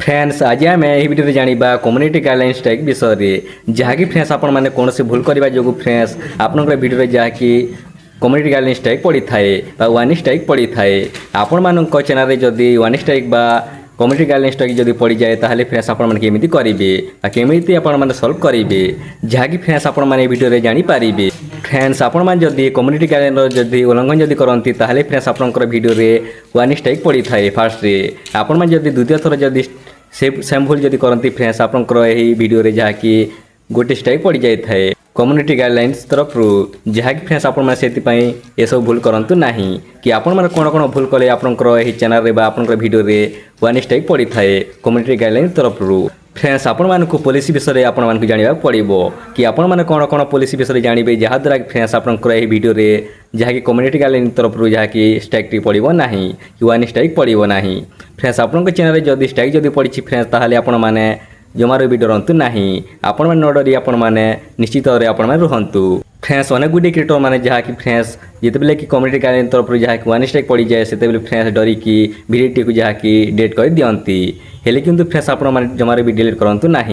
Friends आज आम यही भिडियो जाना कम्युनिटी गाइडलाइन स्ट्राइक विषय में जहाँकि फ्रेंड्स आपण मैंने कौन भूल करने जो फ्रेंड्स आपंकर भिडियो जहाँकि कम्युनिटी गाइडलाइन स्ट्राइक पड़ी थाए वार्निंग स्ट्राइक पड़ी थाए आपण मान चैनल जदि warning strike community guideline strike जब पड़ जाए ताहले फ्रेंड्स आपण मैंने केमिति करेंगे केमिति आपण मैंने सॉल्व करेंगे जहाँकि फ्रेंड्स आपण मैंने भिडियो जानीपारे फ्रेंड्स आपण मैंने जदि कम्युनिटी गाइडलाइन जदि उल्लंघन जदि करती ताहले फ्रेंड्स आपंकर भिडियो वार्निंग स्ट्राइक पड़ी थाए फास्ट आपण मैंने जदि द्वितीय थर जदि सेम भूल जदि करती फ्रेंड्स आपंकर यही भिडियो जहाँकि गोटे स्ट्राइक पड़ जाए थाए कम्युनिटी गाइडलाइंस तरफ जहाँकि फ्रेंड्स आपण मैंने ये सब भूल करूँ ना कि आपण मैंने कौन कौन भूल कले आपंकर यही चैनल आपंकर भिडियो वार्निंग स्ट्राइक पड़ी थाए कम्युनिटी गाइडलाइन तरफ फ्रेंड्स आपण मानक पॉलिसी विषय आपण मानक जाना पड़ो कि आपण मैंने कौन कौन पॉलिसी विषय जानवे जहाँद्वारा फ्रेंड्स आपंकर यही भिडियो जहाँकि कम्युनिटी गाइडलाइन तरफ जहाँकि स्ट्राइक पड़ो ना कि वार्निंग स्ट्राइक पड़ो ना फ्रेंड्स आपण चैनल जदि स्ट्राइक जदि पड़ी फ्रेंड्स ताहले आपण मैंने जमार भी डरतु ना आपण मैंने न डरी आपण मैंने निश्चित भाव आपण मैंने रुहतु फ्रेंड्स अनेक गुडी क्रिएटर मैंने जहाँकि फ्रेंड्स जितेबाला कि कम्युनिटी गाइडलाइन तरफ जहाँकि वार्निंग स्ट्राइक पड़ जाए से फ्रेंड्स डरिकी भिडियोटी को जहाँकि डिलीट कर दियंती हेले किंतु फ्रेंड्स आपण मैंने जमार भी डिलीट करूँ ना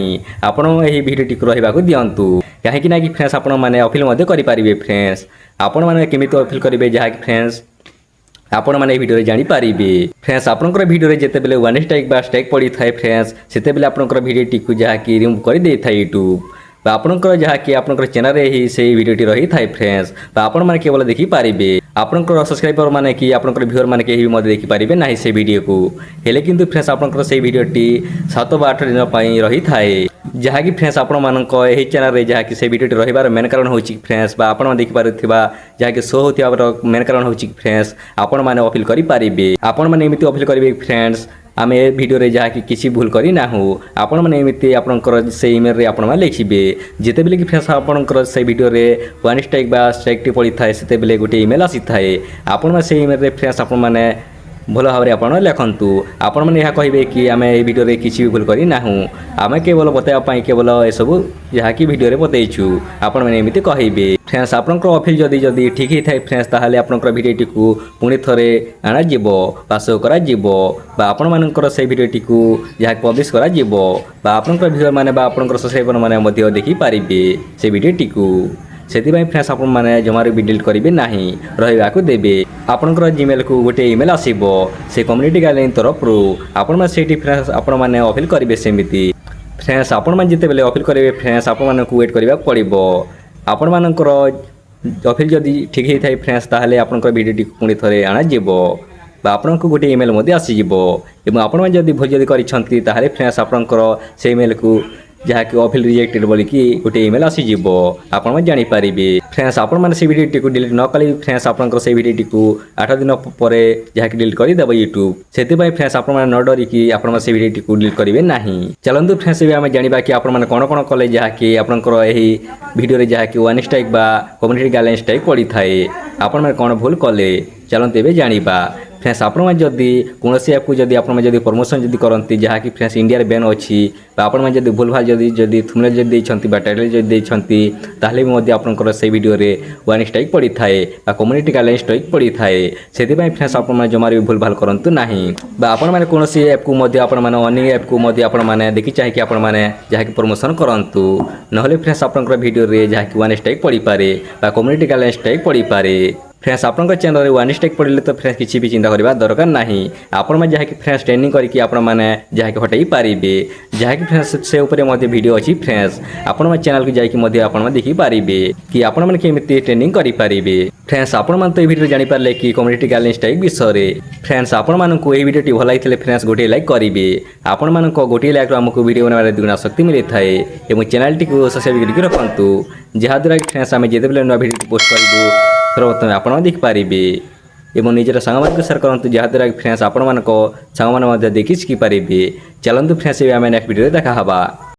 आपण यही भिडियोटी को रहा दिंतु कहीं कि फ्रेंड्स आपण मैंने अपिल करेंगे फ्रेंड्स आपण मैंने केमिति अपिल करेंगे जहाँकि फ्रेंड्स आपण मैंने भिडियो जानीपारे फ्रेंड्स आपंकर भिडियो जितेबाला वार्निंग स्ट्राइक स्ट्राइक पड़ी थाए फ्रेंड्स से आपंकर भिडियोटी को जहाँकि रिमूव कर दे था यूट्यूब आपंकर जहाँकि आपंकर चैनल ही से भिडियोटी रही थाए फ्रेंड्स आपण मैंने केवल देखिपारे आपंकर सब्सक्राइबर मैंने कि आपंकर व्यूअर मैंने कहीं भी देखिपारे ना से वीडियो को हेले किंतु फ्रेंड्स आपंकर से भिडियोटी 7 ବା 8 दिन रही थाए जहाँकि फ्रेंड्स आपण मानक यही चैनल जहाँकि से भिडियोटी रहिबार मेन कारण हो फ्रेंड्स आपण देखिपारुथिबा जहाँकि शो होथिबार मेन कारण हो फ्रेंड्स आपण माने अपील करेंगे आपण मैंने एमती अपील करेंगे फ्रेंड्स आम ए भिडियो जहाँकि किसी भूल करना आपण मैंने एमती आपंकर से इमेल आपण मैंने लिखे जितेबाला कि फ्रेंड्स आपंकर से भिडियो वार्निंग स्ट्राइक स्ट्राइक पड़ी थाए से गोटे इमेल आसी थाए आपण से इमेल फ्रेंड्स आपण मैंने भल भाव में आप लिखु आपण मैंने यह कहे कि आम ये भिडियो किसी भी भूल करना आम केवल बतावाई केवल सब जहाँकि भिडियो बतईचु आपण मैंने एमती कहे फ्रेंड्स आपंकर अफिल जदि जदि ठीक ही थाए फ्रेंड्स ताहले आपंकर भिडियोटी को पुणी थे अणाजिब शो कर आपण मानकर से भिडियोटी को जहाँ पब्लिश कर आपंकर व्यूअर मैंने आपंकर सब्सक्राइबर मैंने देखिपारे से भिडियोटी को से फ्रेंड्स आपण मैंने जमार भी डिलीट करेंगे ना रहा देवे आपंकर जीमेल को गोटे इमेल आसो से कम्युनिटी गाइडलाइन तरफ आपण मैंने से फ्रेंड्स आपण मैंने अपील करेंगे सेमती फ्रेंड्स आपण मैंने जितेबाला अपील करेंगे फ्रेंड्स आपण मानक वेट करने पड़ो आपण मानकर अपील जदि ठीक ही थाए फ्रेंड्स ताहले आपंकर भिडियोटी पुणी थे अणाजिब आपण को गोटे इमेल आसीज और आपण मैंने जदि भूल जदि करछंती ताहले फ्रेंड्स आपंकर से इमेल को जहाँकि अफिल रिजेक्टेड बोलिकी गोटे इमेल आसीज आपण जानीपारे फ्रेंड्स आपण मैंने से भिडियोटी को डिलीट न कले फ्रेंड्स आपंकर से भिडियोटी को 8 दिन पर जहाँकि डिलीट करदेव यूट्यूब से फ्रेंड्स आपण मैंने न डरिकी आपण से भिडियोटी को डिलीट करेंगे ना चलतु फ्रेंड्स आम जाना कि आपण मैंने कौन कौन कले जहाँकि आपंकर यही भिडियो जहाँकि warning strike community guideline strike पड़ी थाए आपण मैंने कौन भूल कले चलते ए जाना फ्रेंड्स आपण मैंने जदि कौन ऐप को जदि आप प्रमोशन जदि करती जहाँकि फ्रेंड्स इंडिया बैन अच्छी आपण मैंने जदि भूल भाल जदि थुमनेल जदि टाइटल जदि ताहले भी आपंकर से भिडियो वार्निंग स्ट्राइक पड़ी थाए कम्युनिटी गाइडलाइन स्ट्राइक पड़ी थाए से फ्रेंड्स आपण मैंने जमार भी भूल भाल करूँ ना आपण मैंने कौन ऐप को आपण मैंने अन्य ऐप को आपण मैंने देखी चाहिए आपण मैंने जहाँकि प्रमोशन करूँ ना फ्रेंड्स आपंकर भिडियो जहाँकि वार्निंग स्ट्राइक पड़ी पारे कम्युनिटी गाइडलाइन स्ट्राइक पड़ी पारे फ्रेंड्स आपंकर चैनल वार्निंग स्ट्राइक पड़े तो फ्रेंड्स किसी भी चिंता करवा दरकार ना आपण मैंने जहाँकि फ्रेंड्स ट्रेनिंग करके आपण मैंने जहाँकि हटाई पारे जहाँकि फ्रेंड्स से ऊपर वीडियो अच्छी फ्रेंड्स आपण मैंने चैनल को जाकि आपण देखिपारे कि आपण मैंने केमिति ट्रेनिंग करेंगे फ्रेंड्स आपण मैंने तो ये वीडियो जानीपारे कि कम्युनिटी गाइडलाइन स्ट्राइक विषय फ्रेंड्स आपण मानक ये वीडियोटी भल लगी फ्रेंड्स गोटे लाइक करेंगे आपण मानक गोटे लाइक आमको वीडियो बनाने दुगुना शक्ति मिली थाए और चैनल को सब्सक्राइब करके रखु जहाँद्वारा फ्रेंड्स आम जितेबाला नुआ वीडियो पोस्ट करूँ सर्वप्रथम आपण देखिपारे और निजर सांग सेयार करूँ जहाँद्वारा फ्रेंड्स आपण मानक सांग देखी शिखिपारे चलतु फ्रेंड्स आम नेक्स्ट वीडियो देखा।